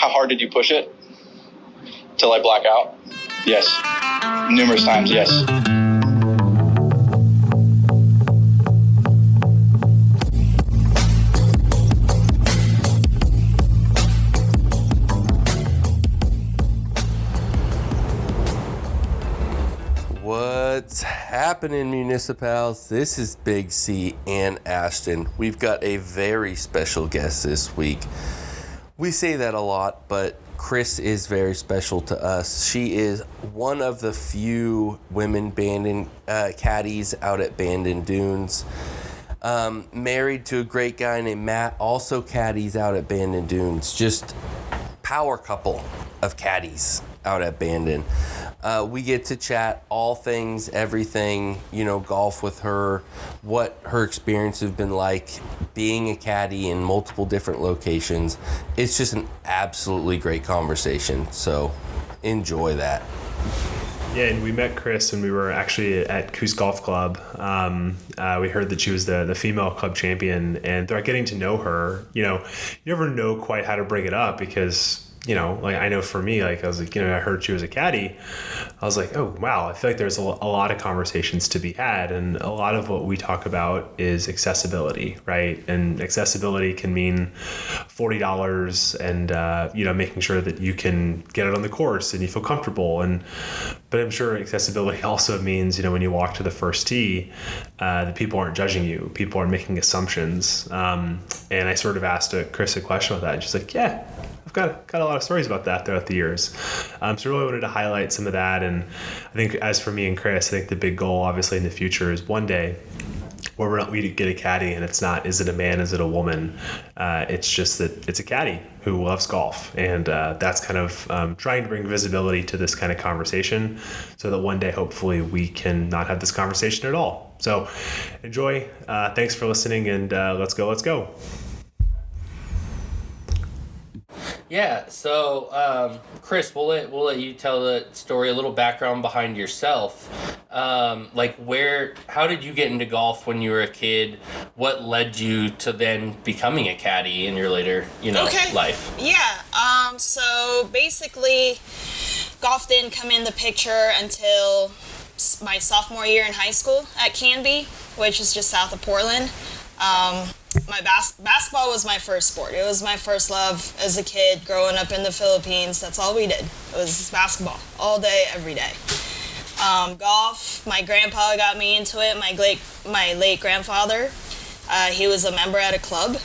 How hard did you push it? Till I black out? Yes. Numerous times, yes. What's happening, MuniciPals? This is Big C and Ashton. We've got a very special guest this week. We say that a lot, but Kris is very special to us. She is one of the few women Bandon caddies out at Bandon Dunes. Married to a great guy named Matt, also caddies out at Bandon Dunes. Just power couple of caddies out at Bandon. We get to chat all things, everything, golf with her, what her experience has been like being a caddy in multiple different locations. It's just an absolutely great conversation, so enjoy that. Yeah, and we met Kris when we were actually at Coos Golf Club. We heard that she was the female club champion, and throughout getting to know her, you never know quite how to bring it up because I know for me, I was like, I heard she was a caddy. I was like, oh, wow. I feel like there's a lot of conversations to be had. And a lot of what we talk about is accessibility, right? And accessibility can mean $40 and, making sure that you can get it on the course and you feel comfortable. But I'm sure accessibility also means, when you walk to the first tee, that people aren't judging you. People aren't making assumptions. And I sort of asked Kris a question about that. And she's like, yeah. I've got a lot of stories about that throughout the years. So I really wanted to highlight some of that. And I think as for me and Kris, I think the big goal obviously in the future is one day where we get a caddy and it's not, is it a man, is it a woman? It's just that it's a caddy who loves golf. And that's kind of trying to bring visibility to this kind of conversation so that one day, hopefully, we can not have this conversation at all. So enjoy. Thanks for listening, and let's go. Yeah, so Kris, we'll let you tell the story, a little background behind yourself. How did you get into golf when you were a kid? What led you to then becoming a caddy in your later, life? Yeah, so basically, golf didn't come in the picture until my sophomore year in high school at Caddie, which is just south of Portland. My basketball was my first sport. It was my first love as a kid growing up in the Philippines. That's all we did. It was basketball all day, every day. Golf, my grandpa got me into it. My late grandfather, he was a member at a club,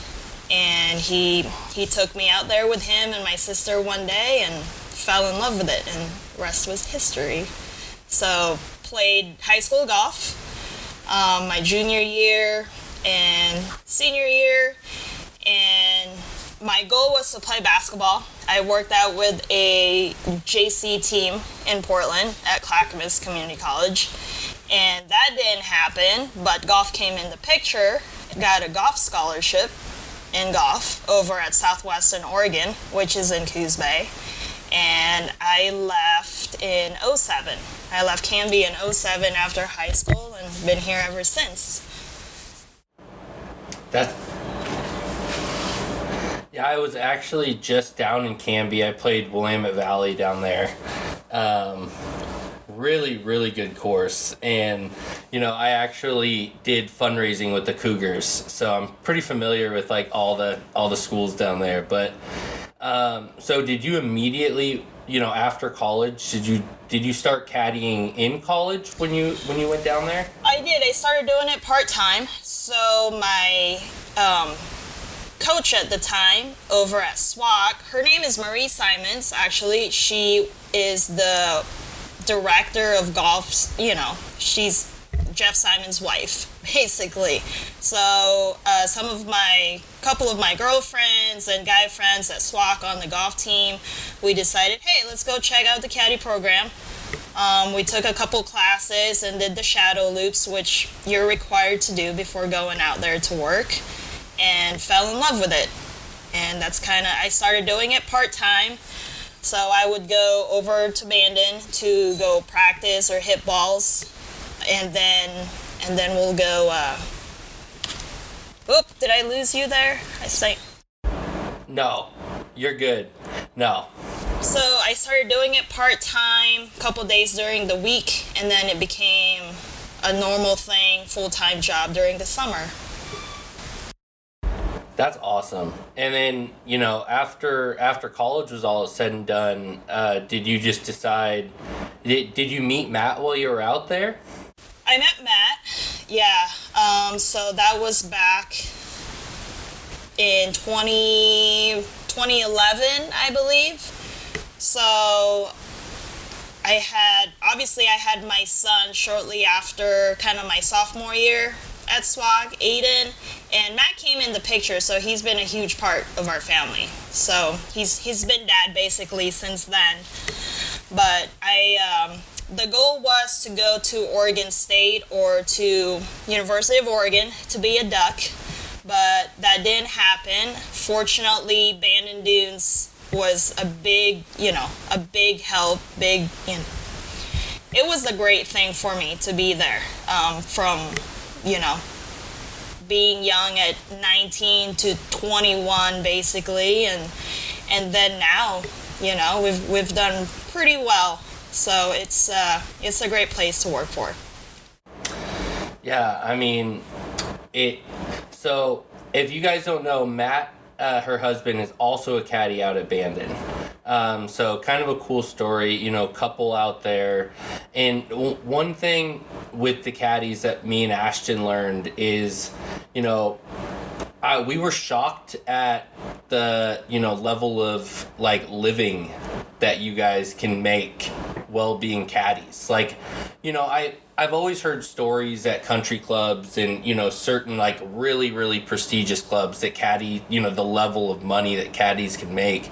and he took me out there with him and my sister one day and fell in love with it, and the rest was history. So played high school golf my junior year and senior year, and my goal was to play basketball. I worked out with a JC team in Portland at Clackamas Community College, and that didn't happen, but golf came in the picture. Got a golf scholarship in golf over at Southwestern Oregon, which is in Coos Bay, and I left in 2007. I left Canby in 2007 after high school and been here ever since. I was actually just down in Canby. I played Willamette Valley down there. Really, really good course. And, I actually did fundraising with the Cougars, so I'm pretty familiar with all the schools down there. But so did you immediately, after college, did you start caddying in college when you went down there? I did. I started doing it part-time. So my coach at the time over at SWAC, her name is Marie Simons, actually. She is the director of golf, she's Jeff Simon's wife, basically. So couple of my girlfriends and guy friends at SWAC on the golf team, we decided, hey, let's go check out the caddy program. We took a couple classes and did the shadow loops, which you're required to do before going out there to work, and fell in love with it. And that's I started doing it part-time. So I would go over to Bandon to go practice or hit balls, and then we'll go. Did I lose you there? I think. No, you're good. No. So I started doing it part-time, a couple days during the week, and then it became a normal thing, full-time job during the summer. That's awesome. And then, after college was all said and done, did you just decide, did you meet Matt while you were out there? I met Matt, yeah. So that was back in 2011, I believe. So I had my son shortly after kind of my sophomore year at SWAG, Aiden, and Matt came in the picture, so he's been a huge part of our family. So he's been dad basically since then. But the goal was to go to Oregon State or to University of Oregon to be a Duck, but that didn't happen. Fortunately, Bandon Dunes was a big help, it was a great thing for me to be there, from, being young at 19 to 21 basically, and then now, we've done pretty well. So it's a great place to work for. Yeah, I mean, so if you guys don't know, Matt, her husband, is also a caddy out at Bandon. So kind of a cool story, couple out there. And one thing with the caddies that me and Ashton learned is, we were shocked at the, level of living that you guys can make while being caddies. I've always heard stories at country clubs and, certain really, really prestigious clubs that caddy, the level of money that caddies can make.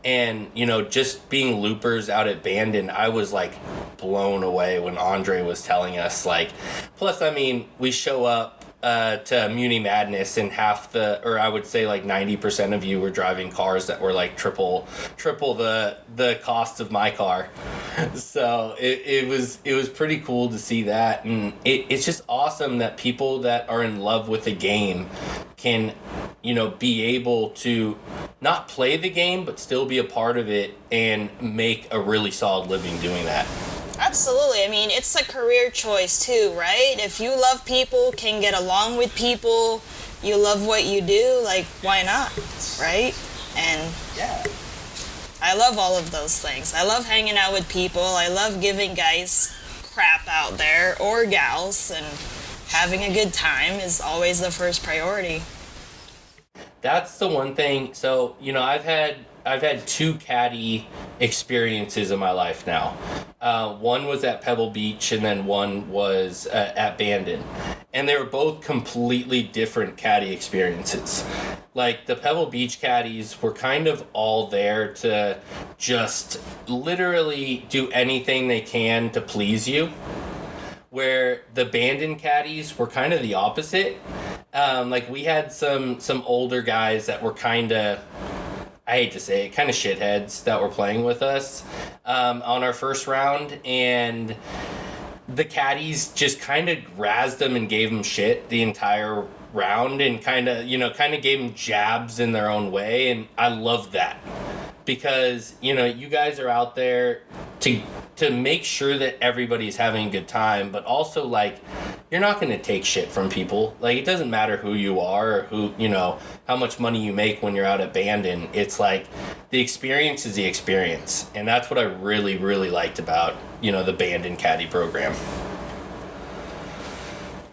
And, just being loopers out at Bandon, I was blown away when Andre was telling us plus, we show up to Muni Madness, and I would say 90% of you were driving cars that were triple the cost of my car. So it was pretty cool to see that, and it's just awesome that people that are in love with the game can be able to not play the game but still be a part of it and make a really solid living doing that. Absolutely. It's a career choice too, right? If you love people, can get along with people, you love what you do, why not, right? And yeah, I love all of those things. I love hanging out with people. I love giving guys crap out there, or gals, and having a good time is always the first priority. That's the one thing. So, I've had two caddy experiences in my life now. One was at Pebble Beach, and then one was at Bandon. And they were both completely different caddy experiences. The Pebble Beach caddies were kind of all there to just literally do anything they can to please you, where the Bandon caddies were kind of the opposite. We had some older guys that were kind of, I hate to say it, kind of shitheads that were playing with us on our first round, and the caddies just kind of razzed them and gave them shit the entire round, and kind of gave them jabs in their own way, and I loved that, because you guys are out there to make sure that everybody's having a good time, but also you're not going to take shit from people. It doesn't matter who you are or who, how much money you make when you're out at Bandon. It's the experience is the experience. And that's what I really, really liked about, the Bandon caddy program.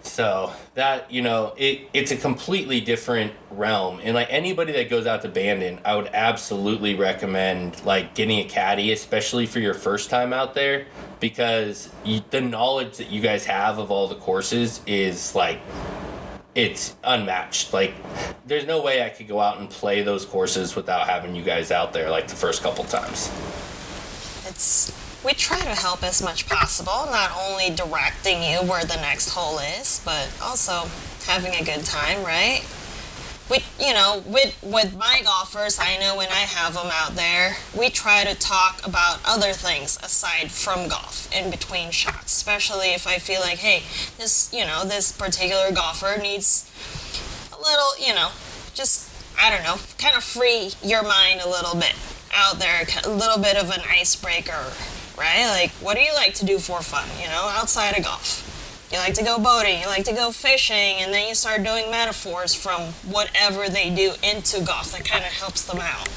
So that, it's a completely different realm. And anybody that goes out to Bandon, I would absolutely recommend getting a caddy, especially for your first time out there, because the knowledge that you guys have of all the courses is it's unmatched. There's no way I could go out and play those courses without having you guys out there the first couple times. We try to help as much possible, not only directing you where the next hole is, but also having a good time, right? With my golfers, I know when I have them out there, we try to talk about other things aside from golf in between shots, especially if I feel hey, this particular golfer needs a little, just, I don't know, kind of free your mind a little bit. out there, a little bit of an icebreaker, right? Like, what do you like to do for fun, outside of golf? You like to go boating, you like to go fishing, and then you start doing metaphors from whatever they do into golf that kind of helps them out.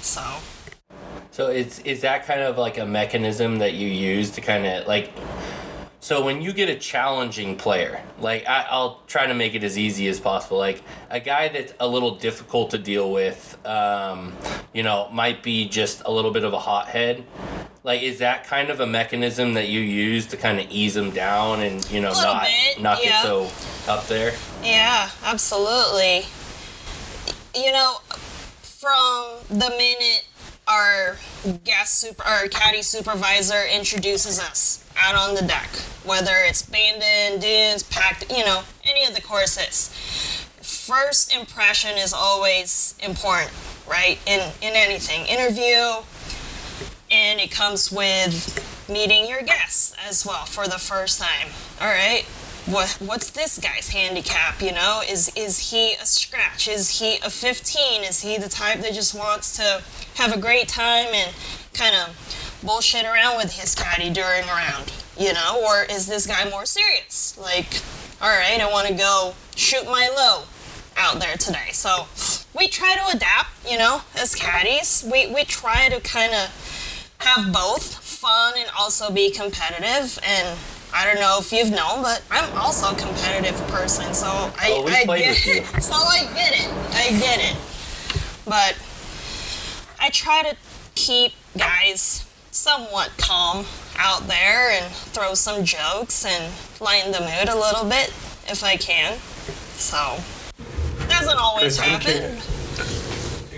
So is that kind of like a mechanism that you use to kind of like, so when you get a challenging player, like I'll try to make it as easy as possible, like a guy that's a little difficult to deal with, might be just a little bit of a hothead. Like, is that kind of a mechanism that you use to kind of ease them down and, not get so up there? Yeah, absolutely. From the minute our caddy supervisor introduces us out on the deck, whether it's Bandon, dunes, packed, any of the courses, first impression is always important, right? In anything, interview, and it comes with meeting your guests as well for the first time. All right, what's this guy's handicap? Is he a scratch? Is he a 15? Is he the type that just wants to have a great time and kind of bullshit around with his caddy during a round? Or is this guy more serious? Like, all right, I want to go shoot my low out there today. So we try to adapt, as caddies. We try to kind of have both fun and also be competitive. And I don't know if you've known, but I'm also a competitive person, so I get it. So I get it. But I try to keep guys somewhat calm out there and throw some jokes and lighten the mood a little bit if I can. So doesn't always happen.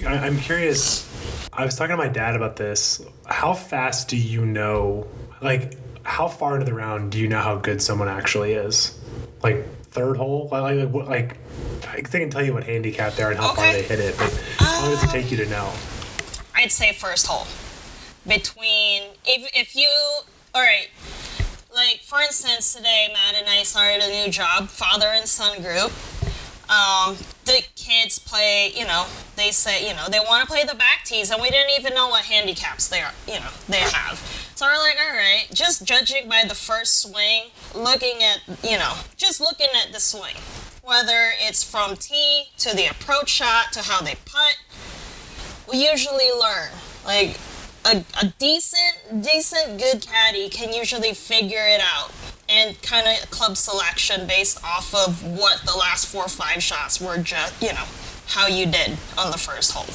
I'm curious. I was talking to my dad about this. How fast do you know, like, how far into the round do you know how good someone actually is? Like, third hole? Like I can tell you what handicap they are and how far they hit it, but how long does it take you to know? I'd say first hole. If you, all right, like, for instance, today, Matt and I started a new job, father and son group. The kids play, they say, they want to play the back tees, and we didn't even know what handicaps they have. So we're like, all right, just judging by the first swing, looking at the swing, whether it's from tee to the approach shot to how they putt, we usually learn. Like, a decent good caddy can usually figure it out and kind of club selection based off of what the last 4 or 5 shots were, just, how you did on the first hole.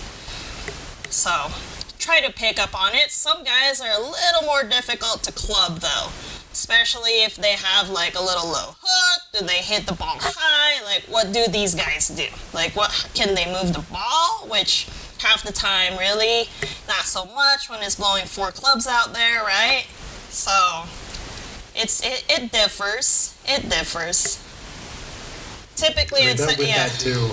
So try to pick up on it. Some guys are a little more difficult to club though, especially if they have like a little low hook. Do they hit the ball high? Like, what do these guys do? Like, what can they move the ball? Which half the time really not so much when it's blowing 4 clubs out there, right? So it differs. Typically, it's that too.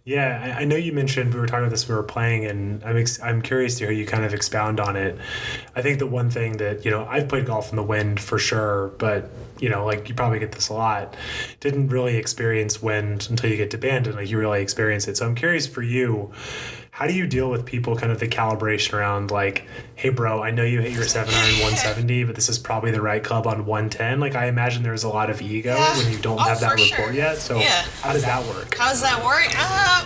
Yeah, I know you mentioned, we were talking about this when we were playing, and I'm curious to hear you kind of expound on it. I think the one thing that, I've played golf in the wind for sure, but, like, you probably get this a lot, didn't really experience wind until you get to Bandon, like, you really experience it. So I'm curious for you, how do you deal with people, kind of the calibration around, like, hey, bro, I know you hit your 7-iron 170, but this is probably the right club on 110. Like, I imagine there's a lot of ego when you don't have that rapport yet. So how does that work? How does that work? I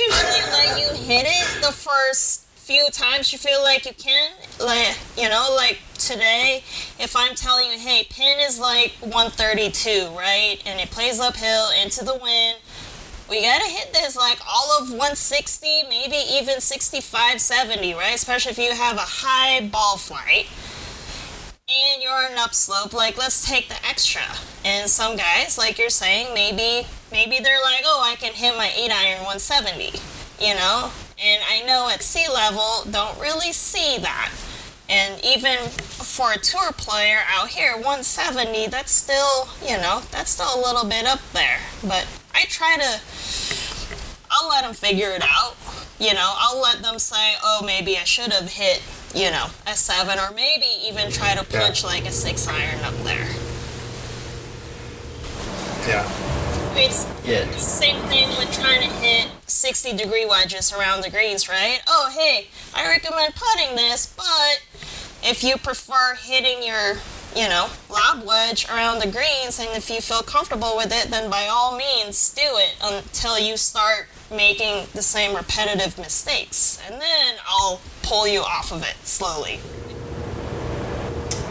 usually let you hit it the first few times you feel like you can. Like, like today, if I'm telling you, hey, pin is like 132, right? And it plays uphill into the wind. We gotta hit this like all of 160, maybe even 65, 70, right? Especially if you have a high ball flight and you're an upslope, like, let's take the extra. And some guys, like you're saying, maybe they're like, oh, I can hit my 8-iron 170, And I know at sea level, don't really see that. And even for a tour player out here, 170, that's still, that's still a little bit up there. But I'll let them figure it out. I'll let them say, oh, maybe I should have hit, a 7, or maybe even try to punch like a 6-iron up there. Yeah. Yeah. Same thing with trying to hit 60-degree wedges around the greens, right? Oh, hey, I recommend putting this, but if you prefer hitting your, lob wedge around the greens, and if you feel comfortable with it, then by all means do it until you start making the same repetitive mistakes. And then I'll pull you off of it slowly.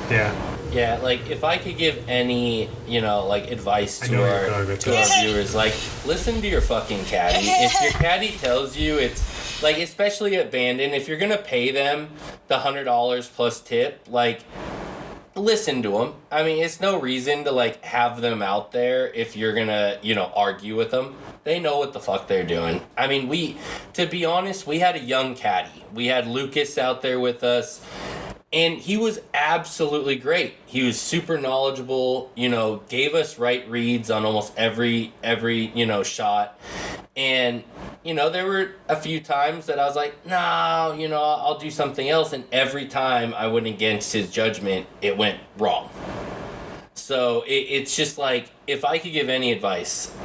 Yeah. Yeah, like if I could give any, advice to our viewers, like listen to your fucking caddy. If your caddy tells you it's like, especially at Bandon, if you're gonna pay them the $100 plus tip, like listen to them. I mean, it's no reason to like have them out there if you're gonna, argue with them. They know what the fuck they're doing. I mean, to be honest, we had a young caddy. We had Lucas out there with us. And he was absolutely great. He was super knowledgeable, gave us right reads on almost every shot. And, there were a few times that I was like, no, I'll do something else. And every time I went against his judgment, it went wrong. So it's just like, if I could give any advice,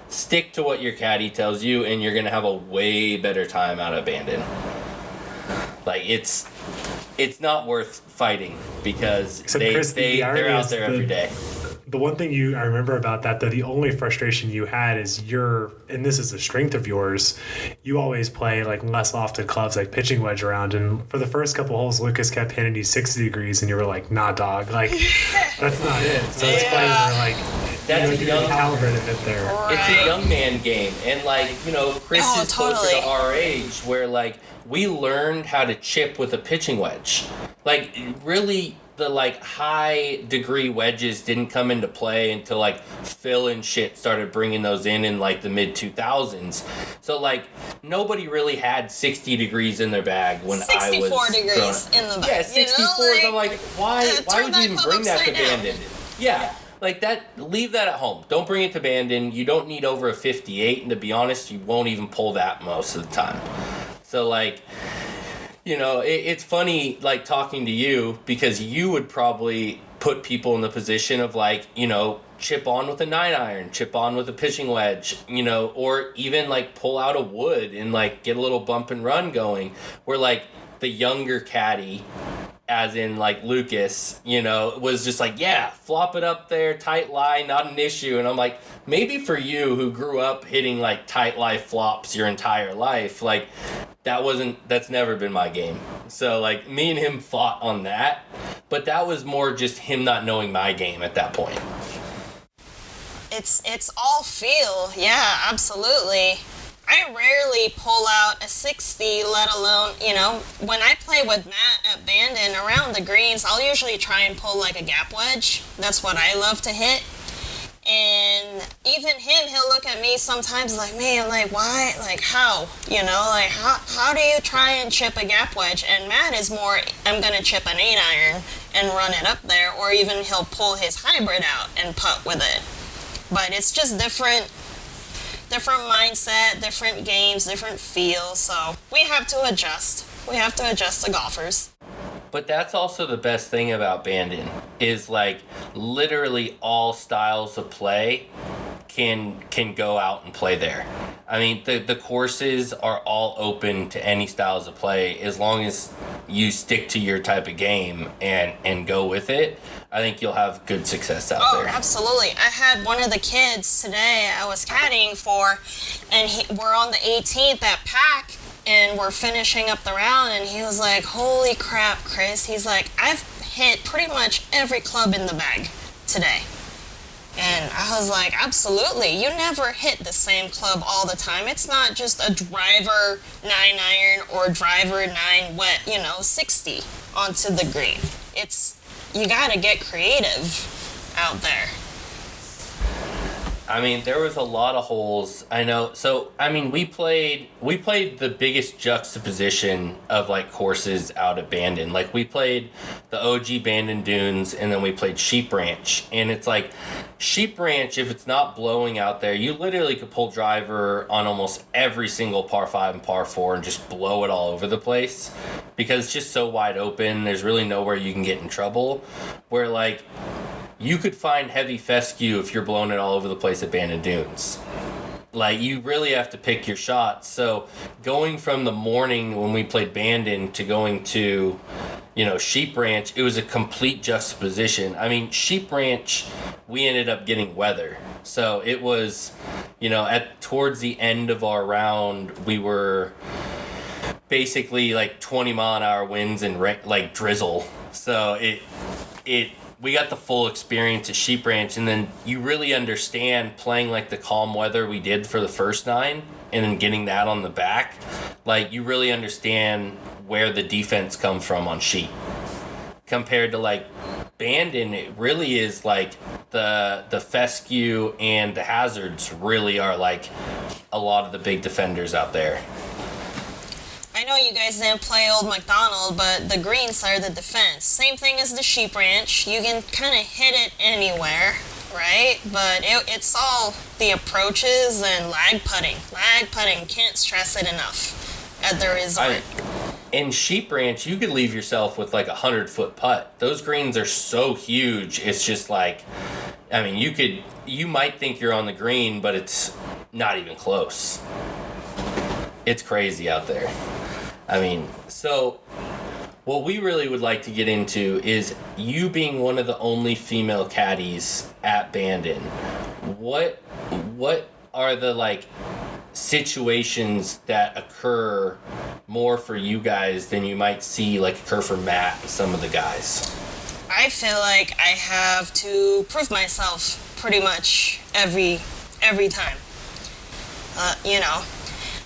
stick to what your caddy tells you and you're going to have a way better time out of Bandon. Like, it's not worth fighting because they're out there every day. The one thing I remember about that, though, the only frustration you had is and this is a strength of yours, you always play like less lofted clubs, like pitching wedge around. And for the first couple holes, Lucas kept hitting you 60 degrees and you were like, nah, dog, like that's not it. So it's funny we're like, that's a young calibrated bit there. Right. It's a young man game. And like, Chris is closer to our age where like we learned how to chip with a pitching wedge. Like really the like high degree wedges didn't come into play until like Phil and shit started bringing those in like the mid 2000s. So like nobody really had 60 degrees in their bag when I was 64 degrees in the bag. Yeah, 64s. I'm like, why would you even bring that to Bandon? Yeah. Like that, leave that at home. Don't bring it to Bandon. You don't need over a 58, and to be honest, you won't even pull that most of the time. So like, it's funny like talking to you because you would probably put people in the position of like, chip on with a 9-iron, chip on with a pitching wedge, or even like pull out a wood and like get a little bump and run going. Where like the younger caddy, as in like Lucas, was just like, yeah, flop it up there, tight lie, not an issue. And I'm like, maybe for you who grew up hitting like tight lie flops your entire life, like that's never been my game. So like me and him fought on that, but that was more just him not knowing my game at that point. It's all feel. Yeah, absolutely. I rarely pull out a 60, let alone, when I play with Matt at Bandon around the greens, I'll usually try and pull like a gap wedge. That's what I love to hit. And even he'll look at me sometimes like, man, like, why? Like, how? Like, how do you try and chip a gap wedge? And Matt is more, I'm going to chip an 8-iron and run it up there, or even he'll pull his hybrid out and putt with it. But it's just different mindset, different games, different feel. So we have to adjust. We have to adjust the golfers. But that's also the best thing about Bandon is like literally all styles of play can go out and play there. I mean, the courses are all open to any styles of play as long as you stick to your type of game and go with it. I think you'll have good success out there. Oh, absolutely. I had one of the kids today I was caddying for, and we're on the 18th at Pack, and we're finishing up the round, and he was like, holy crap, Chris. He's like, I've hit pretty much every club in the bag today. And I was like, absolutely. You never hit the same club all the time. It's not just a driver 9-iron or driver 9 wet, 60 onto the green. You gotta get creative out there. I mean, there was a lot of holes. I know. So, I mean, we played the biggest juxtaposition of like courses out at Bandon. Like we played the OG Bandon Dunes, and then we played Sheep Ranch. And it's like Sheep Ranch, if it's not blowing out there, you literally could pull driver on almost every single par 5 and par 4 and just blow it all over the place because it's just so wide open. There's really nowhere you can get in trouble. Where like you could find heavy fescue if you're blowing it all over the place at Bandon Dunes. Like, you really have to pick your shots. So going from the morning when we played Bandon to going to, Sheep Ranch, it was a complete juxtaposition. I mean, Sheep Ranch, we ended up getting weather. So it was, towards the end of our round, we were basically like 20-mile-an-hour winds and like drizzle. So we got the full experience at Sheep Ranch, and then you really understand playing like the calm weather we did for the first 9 and then getting that on the back. Like, you really understand where the defense comes from on Sheep. Compared to like Bandon, it really is like the fescue and the hazards really are like a lot of the big defenders out there. I know you guys didn't play Old MacDonald, but the greens are the defense. Same thing as the Sheep Ranch. You can kind of hit it anywhere, right? But it's all the approaches and lag putting. Lag putting, can't stress it enough at the resort. In Sheep Ranch, you could leave yourself with like 100-foot putt. Those greens are so huge. It's just like, I mean, you might think you're on the green, but it's not even close. It's crazy out there. I mean, so what we really would like to get into is you being one of the only female caddies at Bandon. What are the like situations that occur more for you guys than you might see like occur for Matt and some of the guys? I feel like I have to prove myself pretty much every time.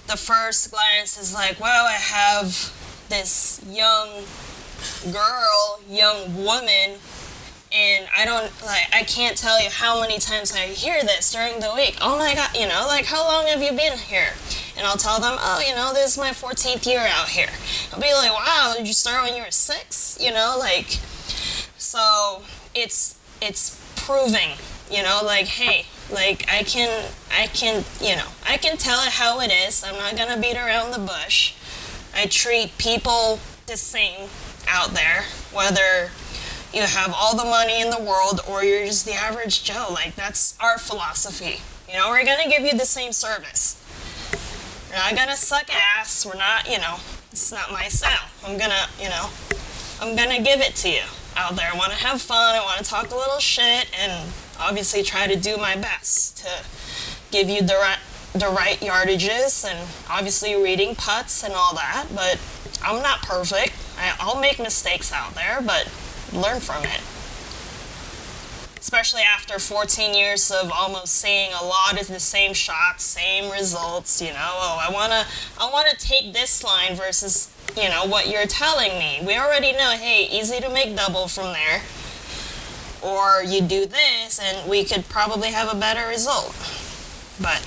The first glance is like, wow, I have this young woman, and I can't tell you how many times I hear this during the week. Oh my God, like, how long have you been here? And I'll tell them, this is my 14th year out here. I'll be like, wow, did you start when you were 6? So it's proving, like, hey, like, I can tell it how it is. I'm not gonna beat around the bush. I treat people the same out there, whether you have all the money in the world or you're just the average Joe. Like, that's our philosophy. We're gonna give you the same service. We're not gonna suck ass. We're not, it's not my style. I'm gonna give it to you out there. I wanna have fun. I wanna talk a little shit and obviously try to do my best to give you the right yardages and obviously reading putts and all that, but I'm not perfect. I'll make mistakes out there, but learn from it. Especially after 14 years of almost seeing a lot of the same shots, same results, I want to take this line versus, what you're telling me. We already know, hey, easy to make double from there. Or you do this and we could probably have a better result. But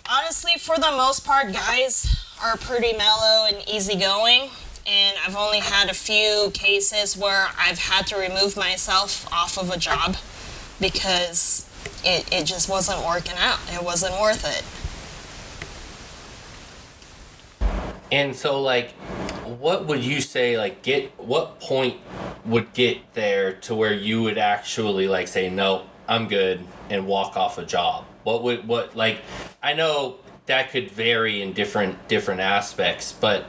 honestly, for the most part, guys are pretty mellow and easygoing. And I've only had a few cases where I've had to remove myself off of a job because it just wasn't working out. It wasn't worth it. And so, like, what would you say, like, what point would get there to where you would actually, like, say, no, I'm good, and walk off a job? I know that could vary in different aspects, but,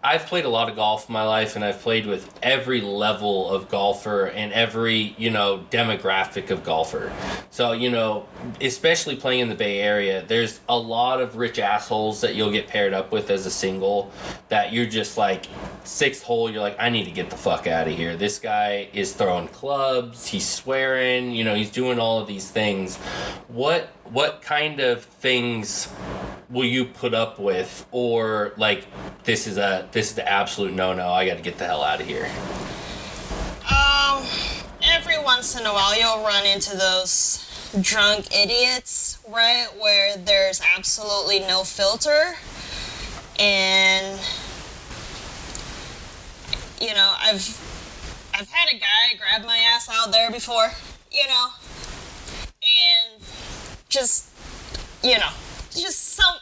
I've played a lot of golf in my life, and I've played with every level of golfer and every, demographic of golfer. So, especially playing in the Bay Area, there's a lot of rich assholes that you'll get paired up with as a single that you're just like, 6th hole, you're like, I need to get the fuck out of here. This guy is throwing clubs, he's swearing, he's doing all of these things. What kind of things will you put up with, or like, this is the absolute no-no, I got to get the hell out of here? Every once in a while you'll run into those drunk idiots, right, where there's absolutely no filter, and I've had a guy grab my ass out there before, and just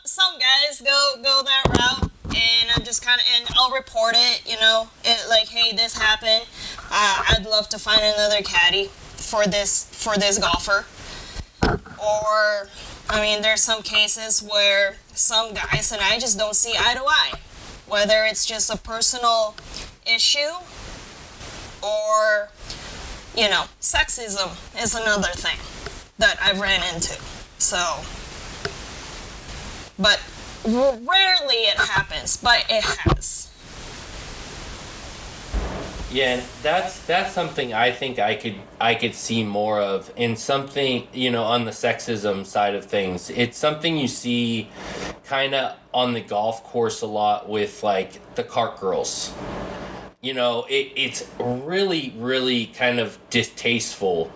some guys go that route, and I'm just kind of, and I'll report it, like, hey, this happened. I'd love to find another caddy for this golfer. Or, I mean, there's some cases where some guys and I just don't see eye to eye. Whether it's just a personal issue or, you know, sexism is another thing that I've ran into. So, but rarely it happens, but it has. Yeah, and that's something I think I could see more of, in something, you know, on the sexism side of things. It's something you see kind of on the golf course a lot with, like, the cart girls. You know, it's really, really kind of distasteful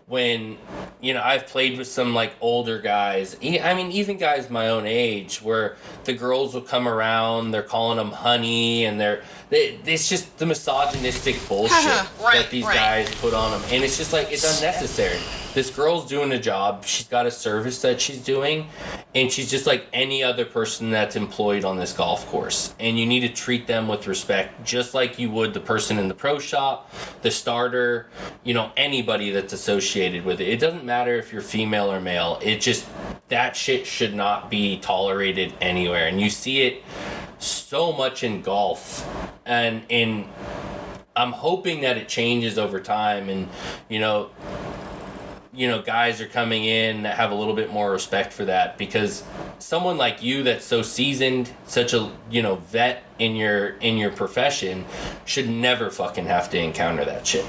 when, you know, I've played with some, like, older guys. I mean, even guys my own age, where the girls will come around, they're calling them honey, and it's just the misogynistic bullshit that these guys put on them. And it's just like, it's unnecessary. This girl's doing a job. She's got a service that she's doing. And she's just like any other person that's employed on this golf course. And you need to treat them with respect, just like you would the person in the pro shop, the starter, you know, anybody that's associated with it. It doesn't matter if you're female or male. It just, that shit should not be tolerated anywhere. And you see it so much in golf, and I'm hoping that it changes over time, and you know guys are coming in that have a little bit more respect for that, because someone like you that's so seasoned, such a, you know, vet in your profession, should never fucking have to encounter that shit.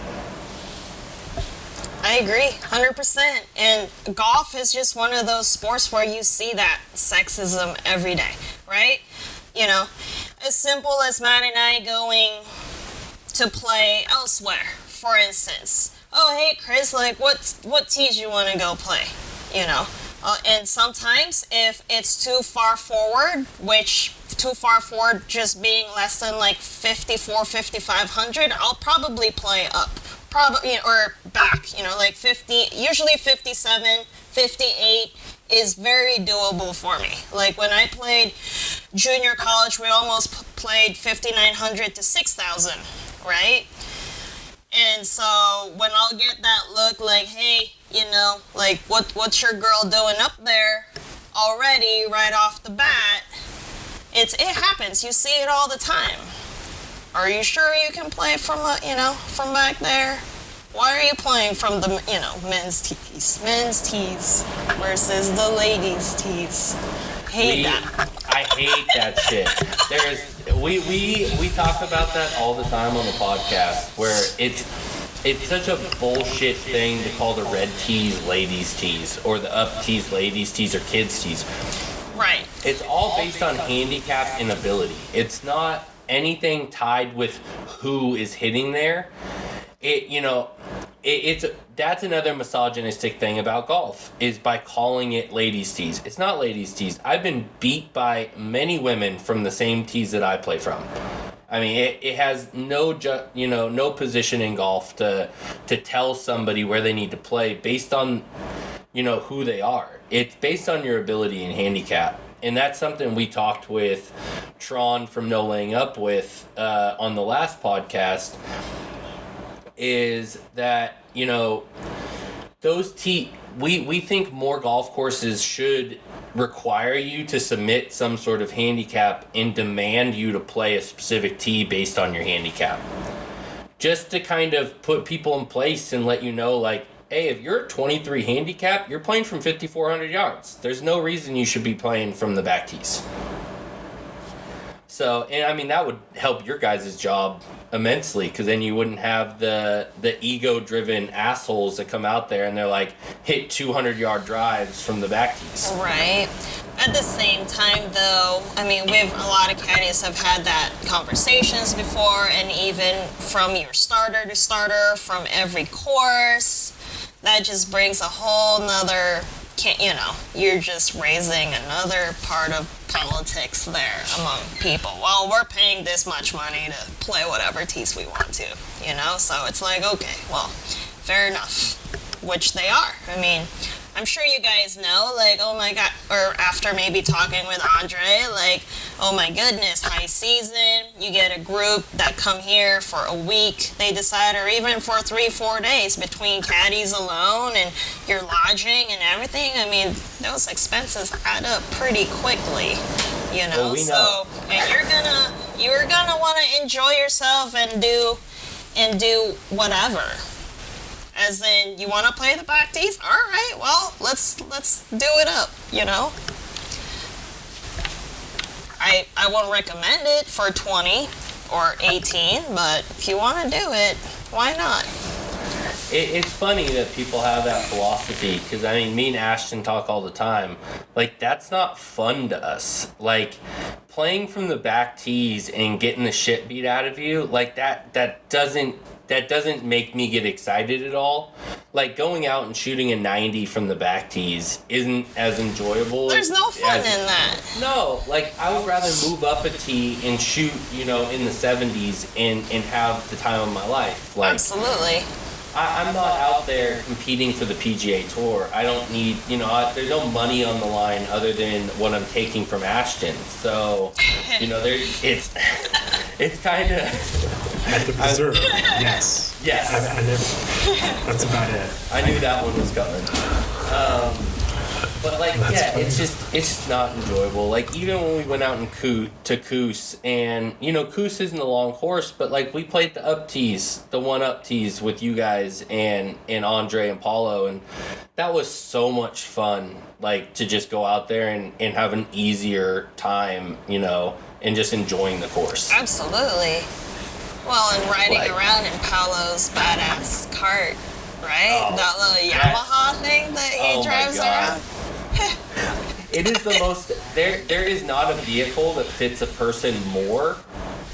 I agree, 100%. And golf is just one of those sports where you see that sexism every day, right? You know, as simple as Matt and I going to play elsewhere, for instance. Oh, hey, Kris, like, what tees you want to go play? You know, and sometimes if it's too far forward, which too far forward just being less than like 54, 5,500, I'll probably play up. Probably, or back, you know, like 50, usually 57, 58 is very doable for me. Like when I played junior college, we almost played 5,900 to 6,000, right? And so when I'll get that look like, hey, you know, like what's your girl doing up there already right off the bat, it happens. You see it all the time. Are you sure you can play from back there? Why are you playing from the, you know, men's tees versus the ladies' tees? I hate that shit. We talk about that all the time on the podcast, where it's such a bullshit thing to call the red tees ladies' tees, or the up tees ladies' tees, or kids' tees. Right. It's all based on handicap and ability. It's not anything tied with who is hitting there. That's another misogynistic thing about golf, is by calling it ladies' tees. It's not ladies' tees. I've been beat by many women from the same tees that I play from. I mean, it has no position in golf to tell somebody where they need to play based on, you know, who they are. It's based on your ability and handicap. And that's something we talked with Tron from No Laying Up with on the last podcast, is that, you know, those we think more golf courses should require you to submit some sort of handicap and demand you to play a specific tee based on your handicap. Just to kind of put people in place and let you know, like, hey, if you're a 23 handicap, you're playing from 5,400 yards. There's no reason you should be playing from the back tees. So, and I mean, that would help your guys' job immensely, because then you wouldn't have the ego-driven assholes that come out there and they're like, hit 200-yard drives from the back tees. Right. At the same time, though, I mean, a lot of caddies have had that conversations before, and even from your starter to starter, from every course, that just brings a whole nother, you know, you're just raising another part of politics there among people. Well, we're paying this much money to play whatever tees we want to, you know? So it's like, okay, well, fair enough, which they are. I mean, I'm sure you guys know, like, oh my god, or after maybe talking with Andre, like, oh my goodness, high season, you get a group that come here for a week, they decide, or even for 3-4 days between caddies alone and your lodging and everything. I mean, those expenses add up pretty quickly, you know. Well, we know. So, and you're gonna want to enjoy yourself and do whatever. As in, you want to play the back tees? All right, well, let's do it up, you know? I won't recommend it for 20 or 18, but if you want to do it, why not? It's funny that people have that philosophy, because, I mean, me and Ashton talk all the time. Like, that's not fun to us. Like, playing from the back tees and getting the shit beat out of you, like, that doesn't make me get excited at all. Like, going out and shooting a 90 from the back tees isn't as enjoyable. There's no fun in that. No, like, I would rather move up a tee and shoot, you know, in the 70s and have the time of my life. Like, absolutely. I'm not out there competing for the PGA Tour. I don't need, you know, there's no money on the line other than what I'm taking from Ashton. So, you know, it's kind of... At the preserve, yes. Yes. That's about it. I knew that one was coming. But like, yeah, it's just not enjoyable. Like, even when we went out to Coos, and you know, Coos isn't a long course, but like, we played the up tees, the one up tees with you guys and Andre and Paulo, and that was so much fun. Like, to just go out there and have an easier time, you know, and just enjoying the course. Absolutely. Well, and riding around in Paulo's badass cart, right? Oh, that little Yamaha thing that he drives around. It is the most. There is not a vehicle that fits a person more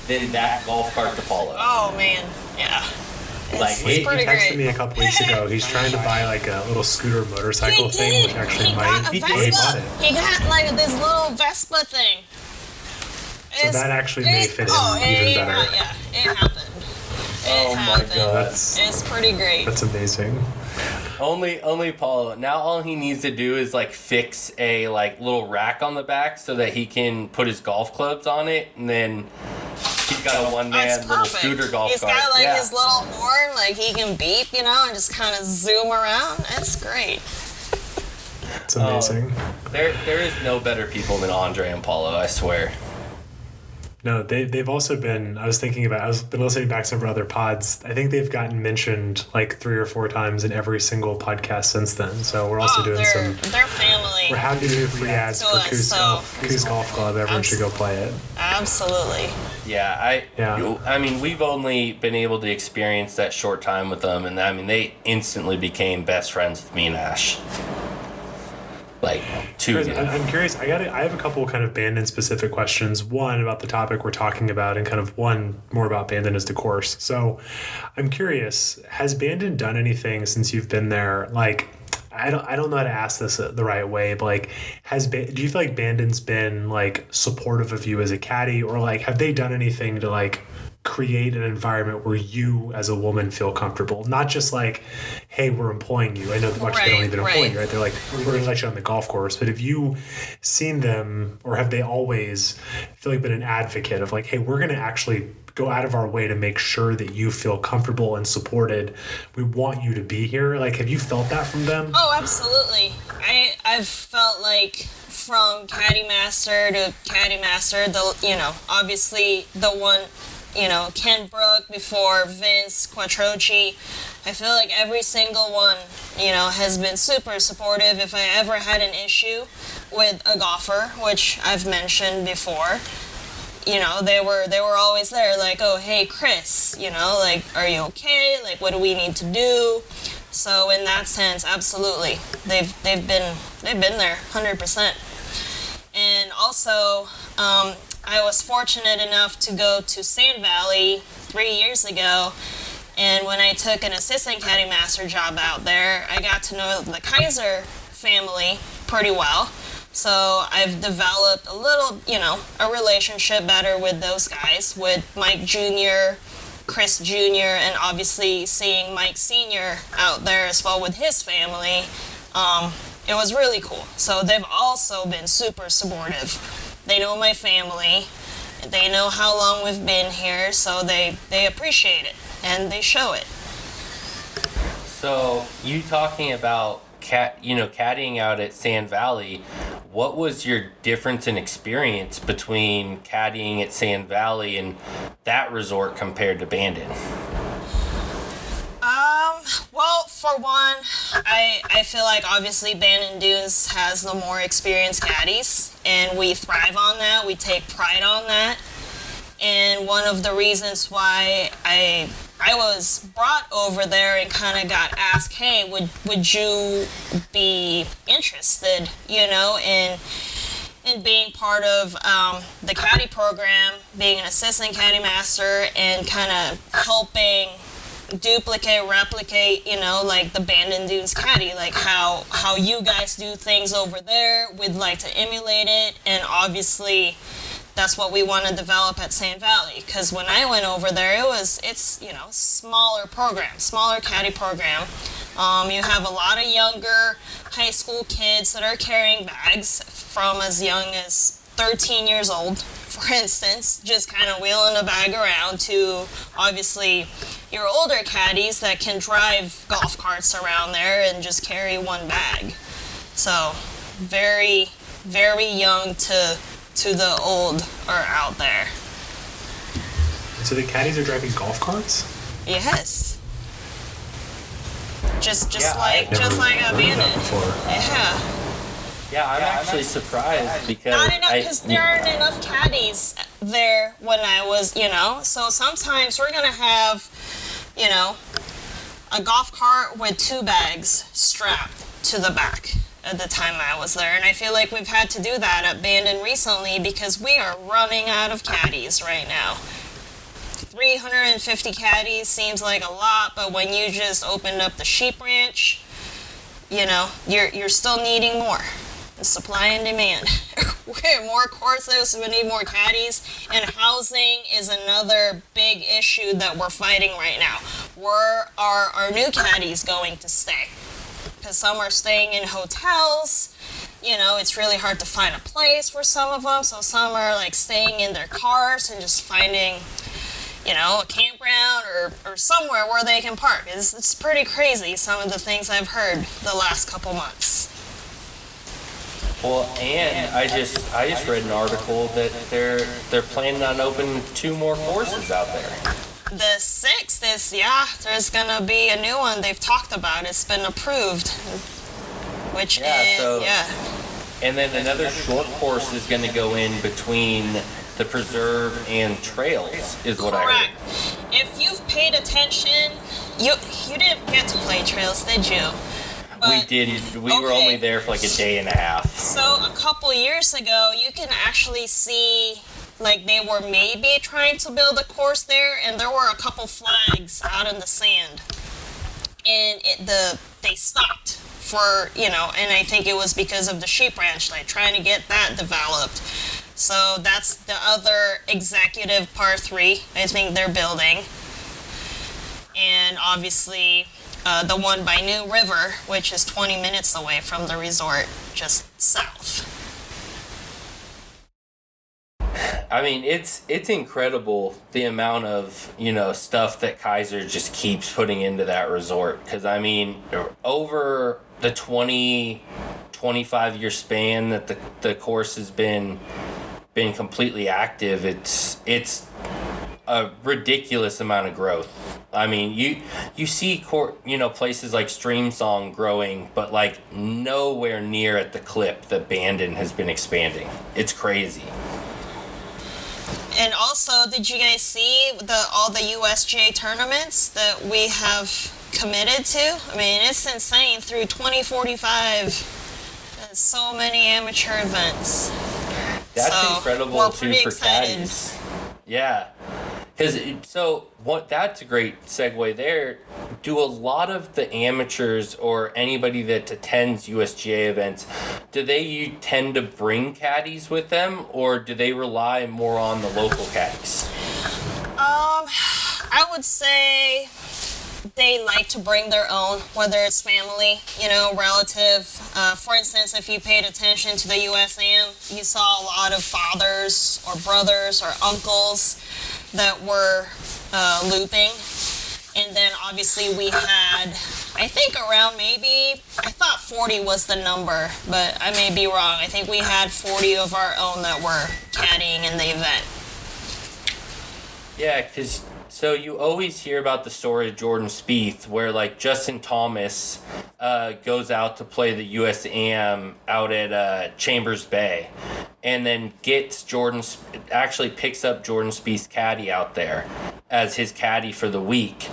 than that golf cart to Paulo. Oh man, yeah. Like, He pretty texted great. me a couple weeks ago. He's trying to buy like a little scooter motorcycle thing, which actually He might. got a He Vespa. bought it. He got like this little Vespa thing. So that actually may fit in even better. Yeah, it happened. Oh my God. It's pretty great. That's amazing. Only Paulo. Now all he needs to do is like fix a like little rack on the back so that he can put his golf clubs on it, and then he's got a one-man little scooter golf He's cart. got like his little horn, like he can beep, you know, and just kind of zoom around. It's great. It's amazing. There is no better people than Andre and Paulo, I swear. No, they've also been. I've been listening back to some other pods. I think they've gotten mentioned like 3 or 4 times in every single podcast since then. So we're also doing some. They're family. We're happy to do free ads for Coos Golf Club. Everyone should go play it. Absolutely. Yeah, I mean, we've only been able to experience that short time with them, and I mean, they instantly became best friends with me and Ash. Like, I'm curious. I have a couple kind of Bandon specific questions. One about the topic we're talking about, and kind of one more about Bandon as the course. So, I'm curious. Has Bandon done anything since you've been there? Like, I don't know how to ask this the right way, but like, do you feel like Bandon's been like supportive of you as a caddy, or like have they done anything to like create an environment where you as a woman feel comfortable? Not just like, hey, we're employing you. I know that much they don't even employ you, right? They're like, we're going to let you on the golf course. But have you seen them, or have they always feel like been an advocate of like, hey, we're going to actually go out of our way to make sure that you feel comfortable and supported. We want you to be here. Like, have you felt that from them? Oh, absolutely. I've felt like from caddy master to caddy master, obviously the one, Ken Brook before Vince Quattrochi, I feel like every single one, has been super supportive. If I ever had an issue with a golfer, which I've mentioned before, they were always there, like, oh, hey, Kris, like, are you okay? Like, what do we need to do? So in that sense, absolutely, they've been there 100%. And also, I was fortunate enough to go to Sand Valley 3 years ago, and when I took an assistant caddy master job out there, I got to know the Kaiser family pretty well. So I've developed a little, a relationship better with those guys, with Mike Jr., Chris Jr., and obviously seeing Mike Sr. out there as well with his family. it was really cool. So they've also been super supportive. They know my family. They know how long we've been here, so they appreciate it, and they show it. So, you talking about caddying out at Sand Valley, what was your difference in experience between caddying at Sand Valley and that resort compared to Bandon? Well, for one, I feel like obviously Bandon Dunes has the more experienced caddies, and we thrive on that. We take pride on that. And one of the reasons why I was brought over there and kind of got asked, hey, would you be interested, in being part of the caddy program, being an assistant caddy master, and kind of helping replicate, like the Bandon Dunes caddy, like how you guys do things over there. We'd like to emulate it, and obviously that's what we want to develop at Sand Valley. Because when I went over there, it's smaller caddy program. You have a lot of younger high school kids that are carrying bags from as young as 13 years old, for instance, just kind of wheeling a bag around, to obviously your older caddies that can drive golf carts around there and just carry one bag. So very, very young to the old are out there. So the caddies are driving golf carts? Yes. Just like a Bandon. Yeah. Yeah, I'm actually surprised because not enough, because there aren't enough caddies there when I was, So sometimes we're gonna have, a golf cart with 2 bags strapped to the back at the time I was there, and I feel like we've had to do that at Bandon recently because we are running out of caddies right now. 350 caddies seems like a lot, but when you just opened up the sheep ranch, you're still needing more. Supply and demand. We have more courses, we need more caddies, and housing is another big issue that we're fighting right now. Where are our new caddies going to stay? Because some are staying in hotels. It's really hard to find a place for some of them, so some are like staying in their cars and just finding, a campground or somewhere where they can park. It's pretty crazy, some of the things I've heard the last couple months. Well, and I just read an article that they're planning on opening 2 more courses out there. The 6th is, there's gonna be a new one they've talked about. It's been approved, which And then another short course is going to go in between the preserve and trails, is what I heard. Correct. If you've paid attention, you didn't get to play trails, did you? We didn't. We were only there for like a day and a half. So a couple years ago, you can actually see, like, they were maybe trying to build a course there, and there were a couple flags out in the sand, and they stopped for, and I think it was because of the sheep ranch, like trying to get that developed. So that's the other executive par 3 I think they're building, and obviously the one by New River, which is 20 minutes away from the resort, just south. I mean, it's incredible the amount of, stuff that Kaiser just keeps putting into that resort. Because, I mean, over the 25-year span that the course has been completely active, it's a ridiculous amount of growth. I mean, you see places like Streamsong growing, but like nowhere near at the clip that Bandon has been expanding. It's crazy. And also, did you guys see all the USGA tournaments that we have committed to? I mean, it's insane. Through 2045, there's so many amateur events. That's incredible too for caddies. Yeah. That's a great segue there. Do a lot of the amateurs or anybody that attends USGA events, do they tend to bring caddies with them, or do they rely more on the local caddies? I would say they like to bring their own, whether it's family, relative. For instance, if you paid attention to the USAM, you saw a lot of fathers or brothers or uncles that were looping. And then obviously we had, I think around I thought 40 was the number, but I may be wrong. I think we had 40 of our own that were caddying in the event. Yeah, because so you always hear about the story of Jordan Spieth, where like Justin Thomas goes out to play the USAM out at Chambers Bay, and then actually picks up Jordan Spieth's caddy out there as his caddy for the week.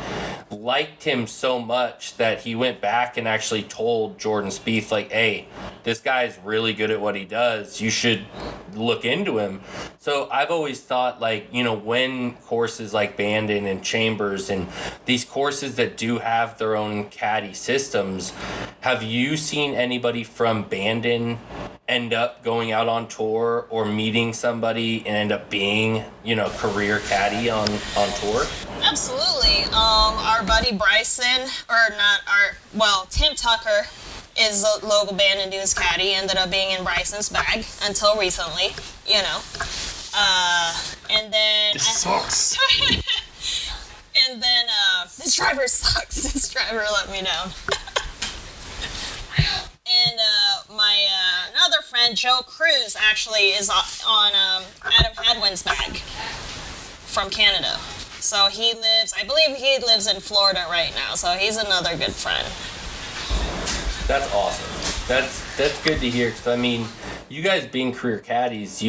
Liked him so much that he went back and actually told Jordan Spieth, like, hey, this guy's really good at what he does. You should look into him. So I've always thought, like, when courses like Bandon and Chambers and these courses that do have their own caddy systems, have you seen anybody from Bandon end up going out on tour or meeting somebody and end up being, career caddy on tour? Absolutely. Our buddy Bryson, Tim Tucker is a local Bandon Dunes caddy, ended up being in Bryson's bag until recently, and then... This sucks. And then, this driver sucks. This driver let me down. And my another friend, Joe Cruz, actually is on Adam Hadwin's bag from Canada. So I believe he lives in Florida right now. So he's another good friend. That's awesome. That's good to hear. Because you guys being career caddies,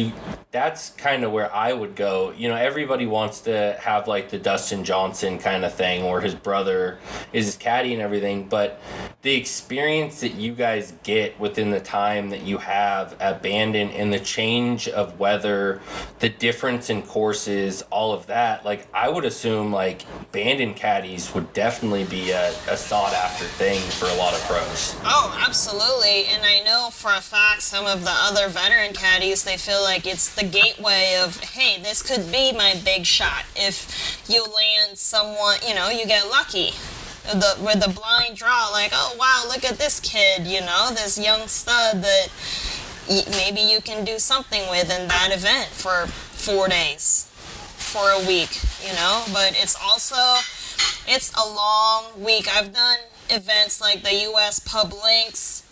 that's kind of where I would go. Everybody wants to have like the Dustin Johnson kind of thing, or his brother is his caddy and everything. But the experience that you guys get within the time that you have at Bandon and the change of weather, the difference in courses, all of that, like I would assume like Bandon caddies would definitely be a sought after thing for a lot of pros. Oh, absolutely. And I know for a fact some of the other veteran caddies, they feel like it's the gateway of, hey, this could be my big shot. If you land someone, you get lucky. With the blind draw, like, oh, wow, look at this kid, this young stud that maybe you can do something with in that event for 4 days, for a week, But it's a long week. I've done events like the U.S. Pub Links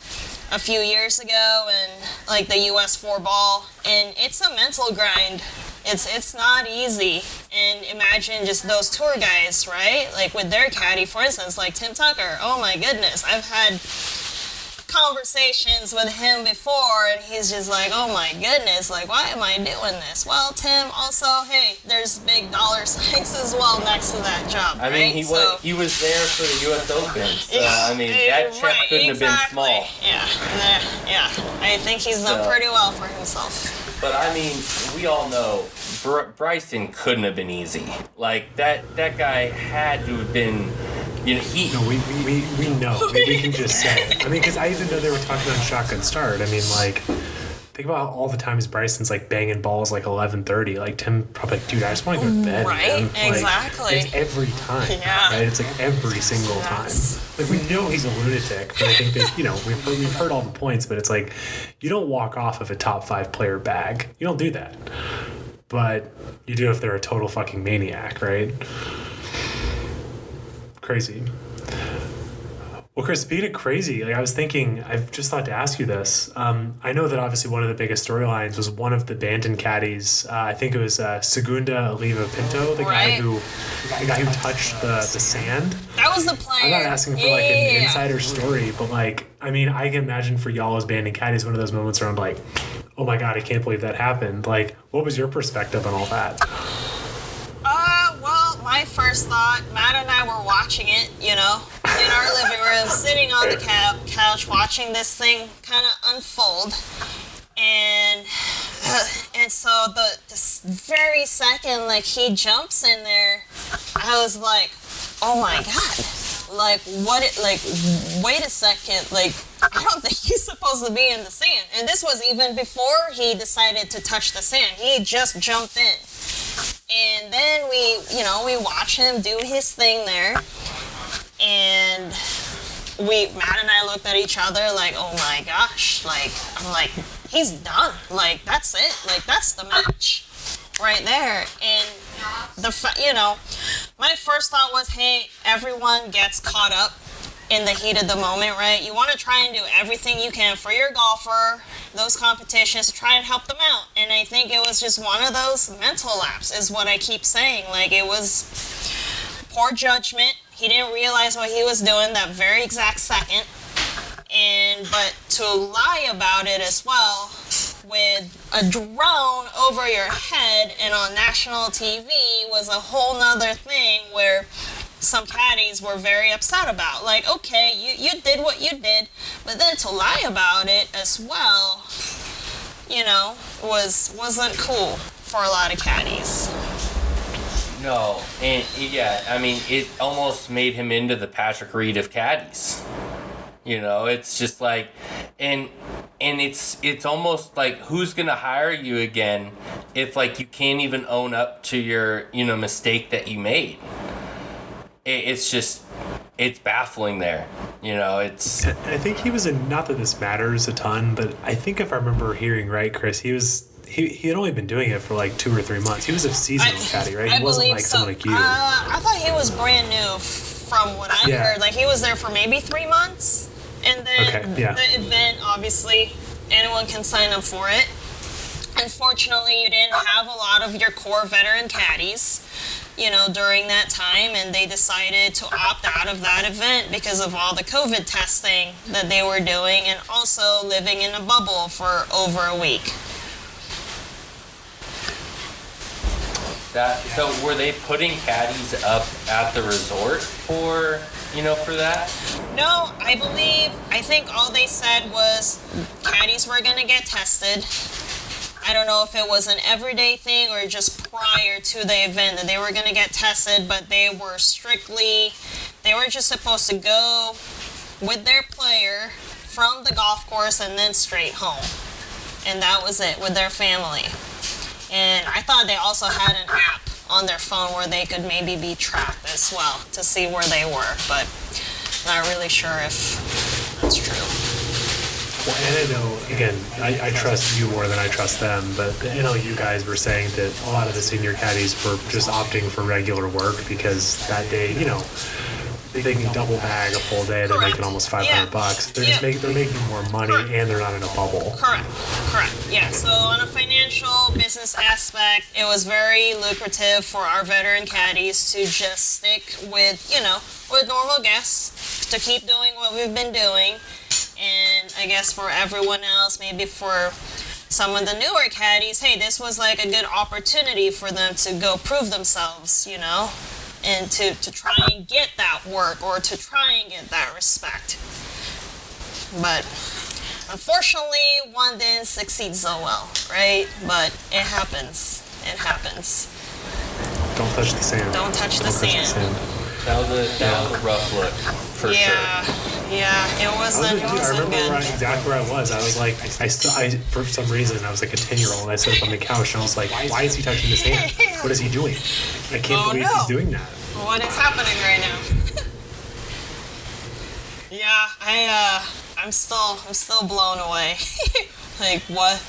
a few years ago and like the U.S. 4-ball, and it's a mental grind. It's not easy. And imagine just those tour guys, right? Like with their caddy, for instance, like Tim Tucker. Oh my goodness, I've had conversations with him before, and he's just like, oh my goodness, like, why am I doing this? Well, Tim, also, hey, there's big dollar signs as well next to that job, right? He was there for the U.S. Open, so, that check couldn't have been small. Yeah, I think he's done pretty well for himself. But we all know Bryson couldn't have been easy. Like that guy had to have been. No, we know. We can just say it. Because I even know they were talking on Shotgun Start. Think about all the times Bryson's like banging balls like 11:30. Like Tim probably like, dude, I just want to go to bed. Right? Man. Exactly. It's every time. Yeah. Right? It's like every single time. Like we know he's a lunatic, but I think that we've heard all the points, but it's like you don't walk off of a top 5 player bag. You don't do that. But you do if they're a total fucking maniac, right? Crazy. Well, Kris, speaking of crazy, I was thinking, I've just thought to ask you this. I know that obviously one of the biggest storylines was one of the Bandon caddies. I think it was Segunda Oliva Pinto, the guy who touched the sand. That was the player. I'm not asking for an insider story, but I can imagine for y'all as Bandon caddies, one of those moments around like, oh my God, I can't believe that happened. What was your perspective on all that? Well, my first thought, Matt and I were watching it, in our living room, sitting on the couch, watching this thing kind of unfold. And so this very second, he jumps in there, I was like, oh my God. Wait a second, I don't think he's supposed to be in the sand. And this was even before he decided to touch the sand. He just jumped in. And then we watch him do his thing there. and Matt and I looked at each other like, oh my gosh, like, I'm like, he's done. Like, that's it. Like, that's the match right there. And my first thought was, hey, everyone gets caught up in the heat of the moment, right? You want to try and do everything you can for your golfer, those competitions, to try and help them out. And I think it was just one of those mental laps, is what I keep saying. Like, it was poor judgment. He didn't realize what he was doing that very exact second. But to lie about it as well, with a drone over your head and on national TV, was a whole nother thing where some caddies were very upset about. Like, okay, you did what you did, but then to lie about it as well, wasn't cool for a lot of caddies. No, and yeah, I mean, it almost made him into the Patrick Reed of caddies. It's just like, and it's almost like, who's gonna hire you again if, like, you can't even own up to your mistake that you made. It's just, it's baffling there. It's. I think he was not that this matters a ton, but I think if I remember hearing right, Chris, he had only been doing it for like 2 or 3 months. He was a seasonal caddy, right? He wasn't like someone like you. I thought he was brand new from what I heard. Like, he was there for maybe 3 months. And then the event, obviously, anyone can sign up for it. Unfortunately, you didn't have a lot of your core veteran caddies, during that time, and they decided to opt out of that event because of all the COVID testing that they were doing, and also living in a bubble for over a week. So were they putting caddies up at the resort for that? No, I think all they said was caddies were going to get tested. I don't know if it was an everyday thing or just prior to the event that they were going to get tested, but they were just supposed to go with their player from the golf course and then straight home. And that was it, with their family. And I thought they also had an app on their phone where they could maybe be tracked as well to see where they were, but not really sure if that's true. Well, and I know, again, I trust you more than I trust them, but I know you guys were saying that a lot of the senior caddies were just opting for regular work because that day, they can double bag a full day. They're making almost $500. They're making more money. Correct. And they're not in a bubble. Correct. Yeah. So on a financial business aspect, it was very lucrative for our veteran caddies to just stick with normal guests, to keep doing what we've been doing. And I guess for everyone else, maybe for some of the newer caddies, hey, this was like a good opportunity for them to go prove themselves, and to try and get that work or to try and get that respect. But unfortunately, one didn't succeed so well, right? But it happens. Don't touch the sand. Don't touch the sand. That was a rough look, for sure. Yeah, it wasn't good. I remember exactly where I was. I was like, I for some reason, I was like a 10-year-old, and I sat up on the couch, and I was like, why is he touching his hand? What is he doing? I can't believe he's doing that. What is happening right now? Yeah, I'm still blown away. Like, what?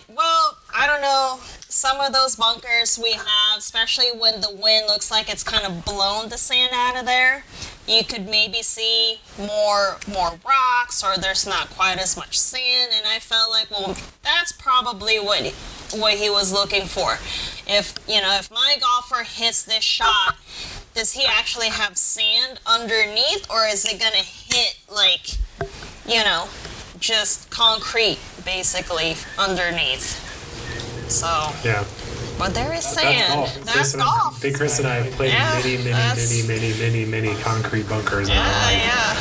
Well, I don't know. Some of those bunkers we have, especially when the wind looks like it's kind of blown the sand out of there, you could maybe see more rocks, or there's not quite as much sand. And I felt like, well, that's probably what he was looking for. If my golfer hits this shot, does he actually have sand underneath, or is it gonna hit like, just concrete basically underneath? So yeah, but there is sand. That's golf. Big Kris and I have played many concrete bunkers in our life. Yeah.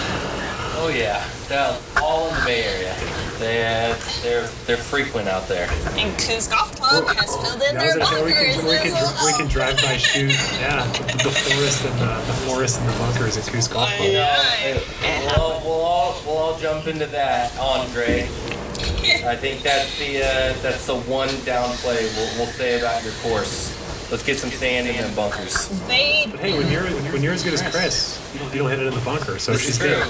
Oh yeah, they're all in the Bay Area. They're frequent out there. And Coos Golf Club has filled in their bunkers. We can drive by, shoot. Yeah, the forest and the bunkers at Coos Golf Club. We'll all jump into that, Andre. I think that's the one downplay we'll say about your course. Let's get some sand in them bunkers. But hey, when you're as good as Kris, you don't hit it in the bunker, so she's good.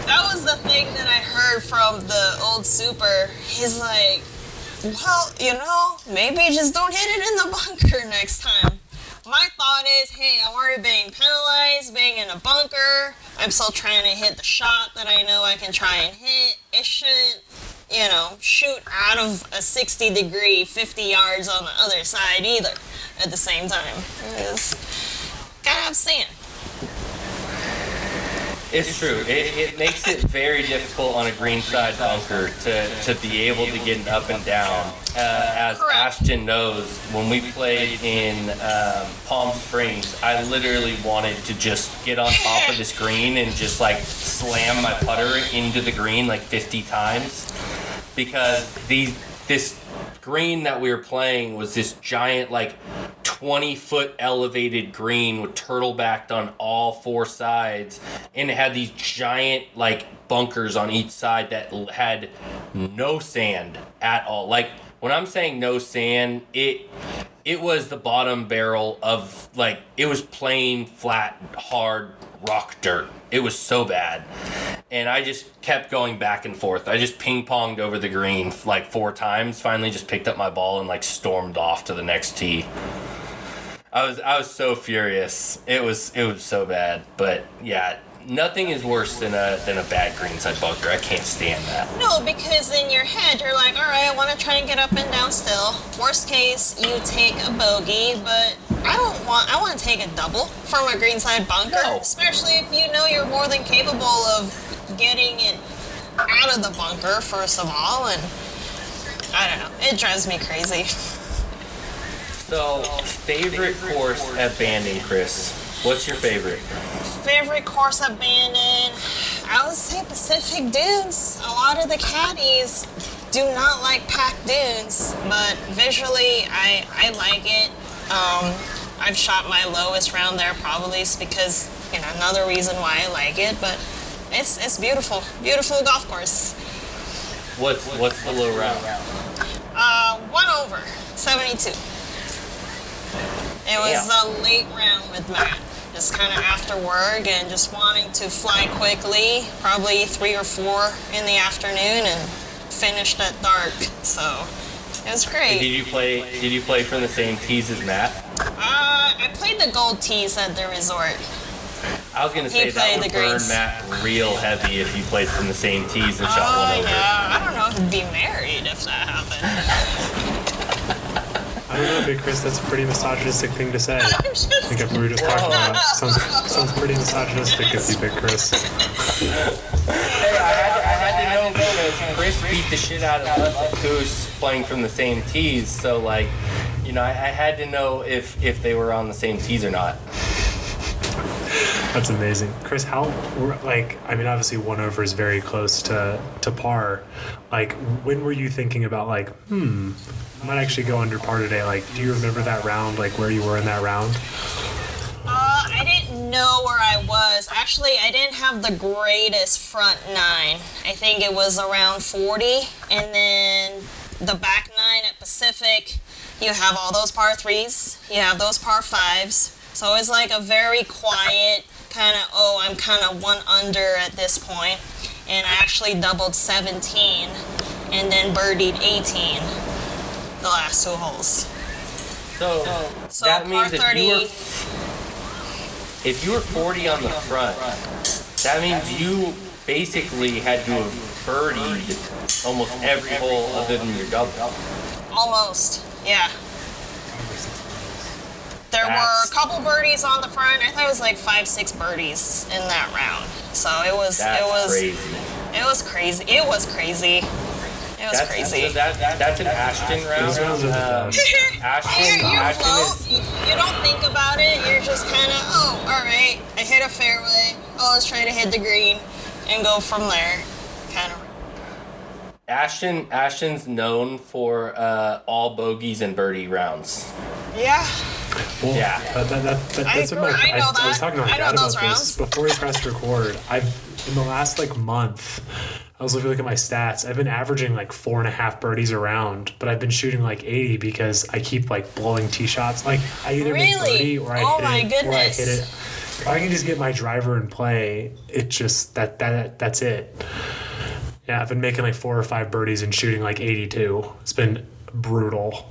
That was the thing that I heard from the old super. He's like, well, maybe just don't hit it in the bunker next time. My thought is, hey, I'm already being penalized, being in a bunker. I'm still trying to hit the shot that I know I can try and hit. It shouldn't, shoot out of a 60-degree, 50 yards on the other side either at the same time. It's gotta have sand. It's true. It makes it very difficult on a greenside bunker to be able to get up and down. As Correct. Ashton knows, when we played in Palm Springs, I literally wanted to just get on top of this green and just like slam my putter into the green like 50 times. Because this green that we were playing was this giant like 20-foot elevated green with turtle backed on all four sides, and it had these giant like bunkers on each side that had no sand at all. Like when I'm saying no sand, it was the bottom barrel of like, it was plain flat hard rock dirt. It was so bad. And I just kept going back and forth. I just ping-ponged over the green like 4 times. Finally just picked up my ball and like stormed off to the next tee. I was so furious. It was so bad. But yeah, nothing is worse than a bad greenside bunker. I can't stand that. No, because in your head, you're like, all right, I want to try and get up and down still. Worst case, you take a bogey, but I want to take a double from a greenside bunker, No. especially if you know you're more than capable of getting it out of the bunker, first of all, and I don't know. It drives me crazy. So, favorite course at Bandon, Kris? What's your favorite? Favorite course at Bandon, I would say Pacific Dunes. A lot of the caddies do not like packed dunes, but visually I like it. I've shot my lowest round there probably because, another reason why I like it, but it's beautiful. Beautiful golf course. What's the low round? 1 over, 72. It was a late round with Matt. Just kind of after work and just wanting to fly quickly, probably 3 or 4 in the afternoon, and finished at dark. So it was great. Did you play from the same tees as Matt? I played the gold tees at the resort. I was gonna say He that played would the burn greens. Matt real heavy if you played from the same tees and shot Oh one over. yeah, I don't know if he'd be married if that happened. I don't know, Big Kris, that's a pretty misogynistic thing to say. I I'm just think if we were just talking about it, sounds pretty misogynistic of you, Big Kris. Hey, I had to know because Kris beat the shit out of us at Coos playing from the same tees. So like, I had to know if they were on the same tees or not. That's amazing. Kris, obviously 1 over is very close to par. Like, when were you thinking about I might actually go under par today? Like, do you remember that round, like where you were in that round? I didn't know where I was. Actually, I didn't have the greatest front 9. I think it was around 40. And then the back 9 at Pacific, you have all those par 3s. You have those par 5s. So it's like a very quiet kind of, I'm kind of 1 under at this point. And I actually doubled 17 and then birdied 18 the last 2 holes. So that par means 30. if you were 40 on the front, that means you basically had to have birdied almost every hole other than your double. Almost, yeah. There were a couple birdies on the front. I thought it was like 5-6 birdies in that round. So it was Crazy. It was crazy. It was crazy. It was crazy. That's an Ashton round. Those rounds are the best. You float. You don't think about it. You're just kind of, all right. I hit a fairway. Let's try to hit the green and go from there. Kind of. Ashton's known for all bogeys and birdie rounds. Yeah. Well, Yeah. That's what I know I was that. talking to my I know dad those about rounds. this before we pressed record. In the last month, I was looking at my stats. I've been averaging like 4.5 birdies a round, but I've been shooting like 80 because I keep like blowing tee shots. Like I either make birdie or I hit it, or I hit it. If I can just get my driver and play, it just that's it. Yeah, I've been making like 4 or 5 birdies and shooting like 82. It's been brutal.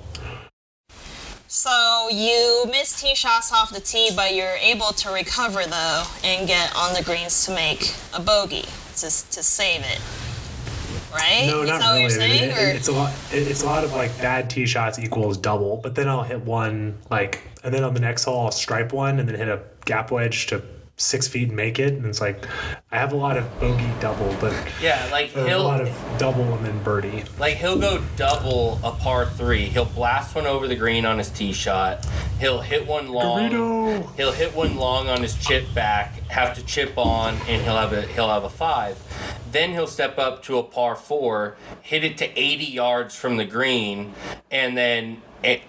So you miss tee shots off the tee, but you're able to recover though and get on the greens to make a bogey to save it, right? No, Is not that really. what you're saying, It's a lot. It's a lot of like bad tee shots equals double, but then I'll hit one like, and then on the next hole I'll stripe one and then hit a gap wedge to 6 feet and make it, and it's like I have a lot of bogey double, but Yeah, like a lot of double and then birdie. Like he'll go double a par 3. He'll blast one over the green on his tee shot. He'll hit one long. Garrido. He'll hit one long on his chip back, have to chip on, and he'll have a 5. Then he'll step up to a par 4, hit it to 80 yards from the green, and then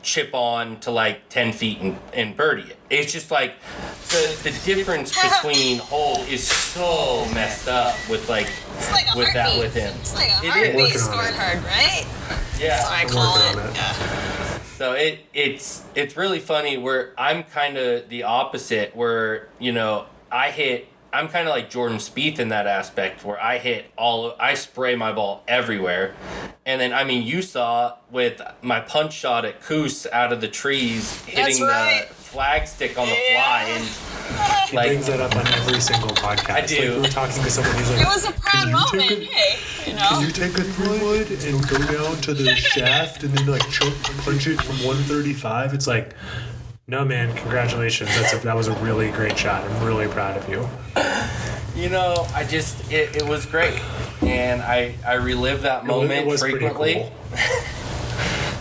chip on to like 10 feet and birdie it. It's just like the difference between holes is so messed up with like it's like a with that heartbeat. with him. It's like a It heartbeat is. scorecard, right? Yeah. So I I'm call working it. on it. Yeah. So it's really funny where I'm kind of the opposite where, you know, I'm kind of like Jordan Spieth in that aspect where I spray my ball everywhere. And then, I mean, you saw with my punch shot at Coos out of the trees, hitting right. the flag stick on the fly. And He like, brings that up on every single podcast. I do. Like we were talking to someone, he's like, It was a proud moment. Hey, you know. can you take a 3-wood and go down to the shaft and then like punch it from 135? It's like, no, man, congratulations. That was a really great shot. I'm really proud of you. you know, it was great. And I relive that moment it was frequently. Pretty cool.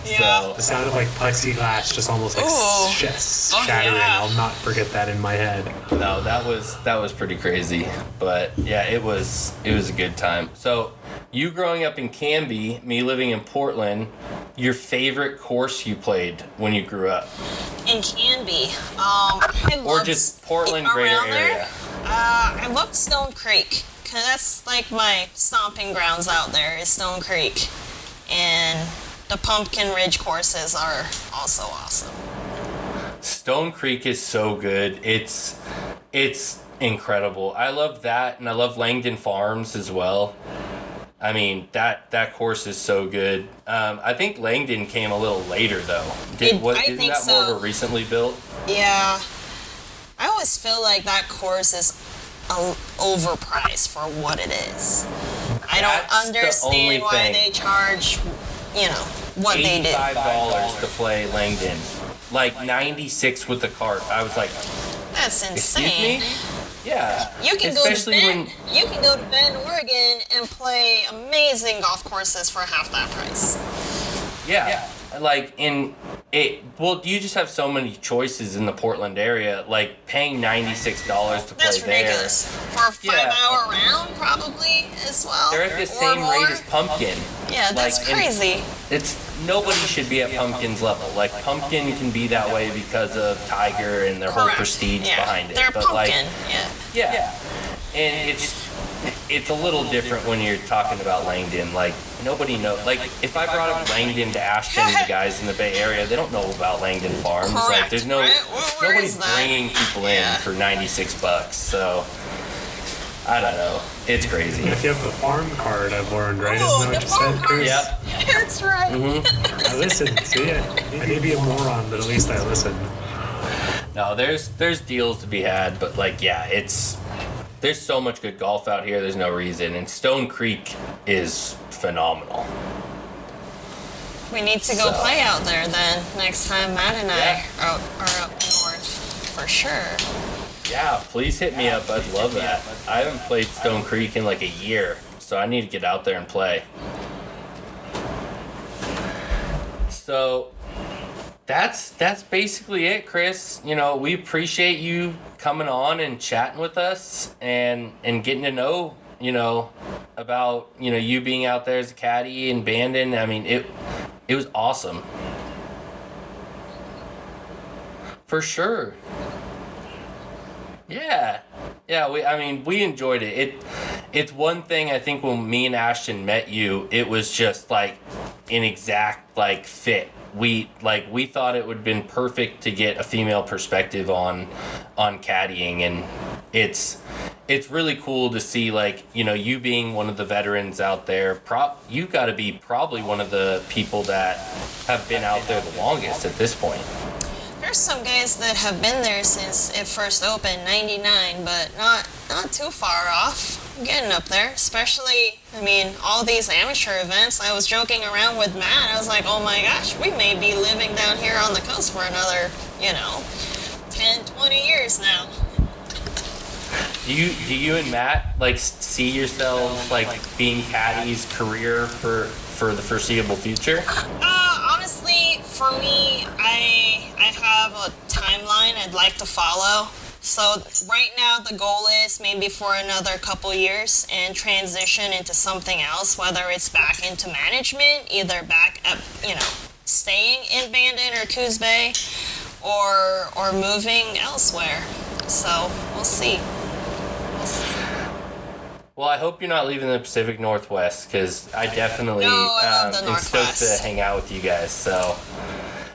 Yeah. The sound of like plexiglass just almost like Ooh. shattering. Yeah. I'll not forget that in my head. No, that was pretty crazy, but yeah, it was a good time. So, you growing up in Canby, me living in Portland, your favorite course you played when you grew up, In Canby. I or loved just Portland around greater there. area? I loved Stone Creek, cause that's like my stomping grounds out there. Is Stone Creek, and the Pumpkin Ridge courses are also awesome. Stone Creek is so good. It's incredible. I love that, and I love Langdon Farms as well. I mean, that course is so good. I think Langdon came a little later though. Isn't think that more so. of a recently built? Yeah, I always feel like that course is overpriced for what it is. I That's don't the understand only why thing. they charge, what they do. $85 to play Langdon, like 96 with the cart. I was like, That's excuse insane. me? Yeah. You can Especially you can go to Bend, Oregon, and play amazing golf courses for half that price. Yeah. Like well, you just have so many choices in the Portland area. Like paying $96 to play That's there. ridiculous. For a 5-hour round, probably as well. They're at the or same more. rate as Pumpkin. Yeah, that's Like, and crazy. Nobody should be at Pumpkin's level. Like Pumpkin can be that way because of Tiger and their whole Correct. prestige Yeah. behind it. They're but pumpkin. yeah. And it's a little different when you're talking about Langdon. Like nobody knows. Like if I brought up Langdon to Ashton, the guys in the Bay Area, they don't know about Langdon Farms. Correct. Like there's Right? Where nobody's is that? bringing people in for $96. So I don't know. It's crazy. If you have the farm card, I've learned, right? Oh, Isn't that the what you farm said, card. Chris? Yep. That's right. Mm-hmm. I listen. See, I may be a moron, but at least I listen. No, there's deals to be had, but like there's so much good golf out here. There's no reason, and Stone Creek is phenomenal. We need to go So. play out there then next time Matt and Yeah. I are up north for sure. Yeah, please hit me up. I'd love that. I haven't played Stone Creek in like a year, so I need to get out there and play. So that's basically it, Chris. You know, we appreciate you coming on and chatting with us and getting to know, you know, about, you know, you being out there as a caddy in Bandon. I mean, it was awesome. For sure. Yeah, we enjoyed it. it's one thing. I think when me and Ashton met you, it was just like an exact like fit. We thought it would have been perfect to get a female perspective on caddying, and it's really cool to see, like, you know, you being one of the veterans out there. You got to be probably one of the people that have been out there the longest at this point. There's some guys that have been there since it first opened, 99, but not too far off. Getting up there, especially, I mean, all these amateur events. I was joking around with Matt. I was like, oh my gosh, we may be living down here on the coast for another, 10, 20 years now. Do you and Matt like see yourselves like being caddies career for the foreseeable future? Honestly, for me, I have a timeline I'd like to follow. So right now the goal is maybe for another couple years and transition into something else, whether it's back into management, either back at, staying in Bandon or Coos Bay, or moving elsewhere. So we'll see. Well, I hope you're not leaving the Pacific Northwest, because I definitely I love the am Northwest. stoked to hang out with you guys. So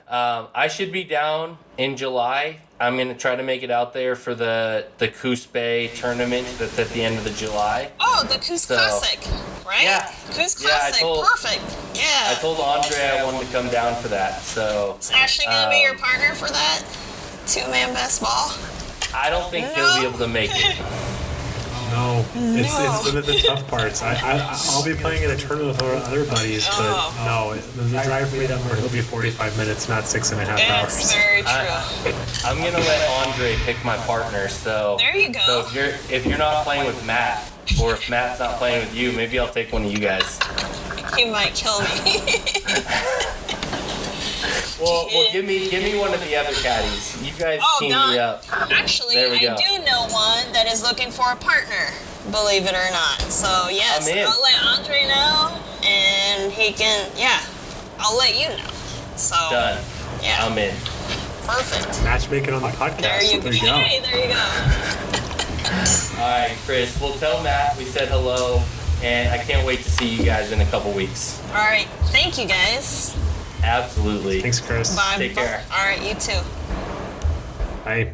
I should be down in July. I'm going to try to make it out there for the Coos Bay tournament that's at the end of July. Oh, the Coos Classic, right? Yeah. Coos Classic, perfect. Yeah. I told Andre I wanted to come down for that. So Is Ashton going to be your partner for that? Two-man best ball? I don't think he'll be able to make it. No, it's one of the tough parts. I'll be playing in a tournament with other buddies, but no, the drive for me down there will be 45 minutes, not 6.5 hours. It's very true. I'm gonna let Andre pick my partner. So There you go. So if you're not playing with Matt, or if Matt's not playing with you, maybe I'll take one of you guys. He might kill me. Well, give me one of the other caddies. You guys team me up. Actually, There we go. I do know one that is looking for a partner, believe it or not. So, yes, I'm in. I'll let Andre know, and he can, I'll let you know. So, Done. Yeah. I'm in. Perfect. Matchmaking on the podcast. There you go. Hey, there you go. All right, Kris. Well, tell Matt we said hello, and I can't wait to see you guys in a couple weeks. All right. Thank you, guys. Absolutely. Thanks, Kris. Bye. Take care. All right, you too. Bye.